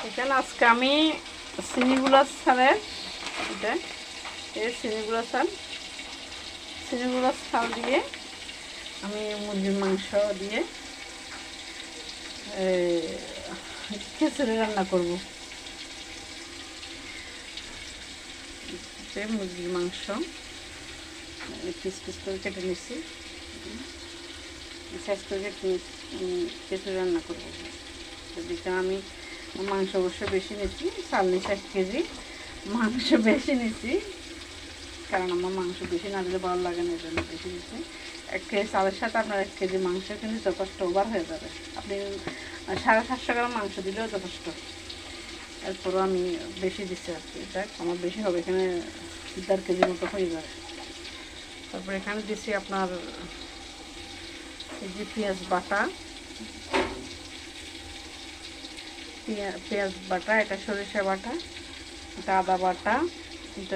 এখানে আজকে আমি চিনিগুলা ছাড়ের এটা এই চিনিগুলা ছাল দিয়ে আমি মুরগির মাংস দিয়ে খিচুড়ি রান্না করব। মুরগির মাংস পিস পিস করে কেটে নিচ্ছি, সাইজ করে কেটে খিচুড়ি রান্না করবো। এদিকে আমি মাংস অবশ্য বেশি নিচ্ছি, চাল নিচ্ছি 1 কেজি, মাংস বেশি নিচ্ছি কারণ আমার মাংস বেশি না দিলে ভালো লাগে না, এই জন্য বেশি নিচ্ছি। 1 কেজি চালের সাথে আপনার 1 কেজি মাংস কিন্তু যথেষ্ট, ওভার হয়ে যাবে। আপনি 750 গ্রাম মাংস দিলেও যথেষ্ট, এরপরও আমি বেশি দিচ্ছি আর কি। দেখ আমার বেশি হবে, এখানে 1.5 কেজি মতো হয়ে যাবে। তারপর এখানে দিচ্ছি আপনার এই যে পেঁয়াজ বাটা, এটা সরিষা বাটা, এটা আদা বাটা, এটা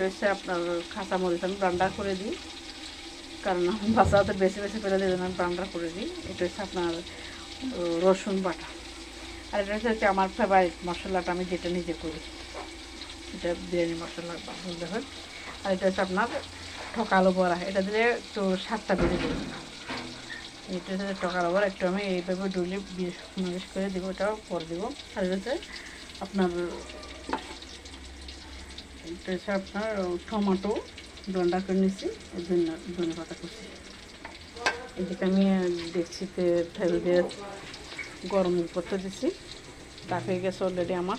হচ্ছে আপনার কাঁচামরিচ আমি ব্রান্ডার করে দিই, কারণ বাচ্চাদের বেশি বেশি করে দিয়ে আমি ব্রান্ডার করে দিই। এটা হচ্ছে আপনার রসুন বাটা, আর এটা হচ্ছে আমার ফেভারিট মশলাটা, আমি যেটা নিজে করি, এটা বিরিয়ানি মশলা বলতে হয়। আর এটা হচ্ছে আপনার ঠকালো বড়া, এটা দিলে একটু স্বাদটা বেড়ে দেবে। এটা হচ্ছে ঠকালো বড়া, একটু আমি এইভাবে ডুলে মিক্স করে দেবো, ওটাও পর দেবো। আর এটা হচ্ছে আপনার টমেটো ব্লেন্ডার করে নিচ্ছি, এর জন্য ধনে পাতা করছি। এদিকে আমি দেখছিতে ঠেল দিয়ে গরম করতে দিচ্ছি, তা হয়ে গেছে অলরেডি আমার।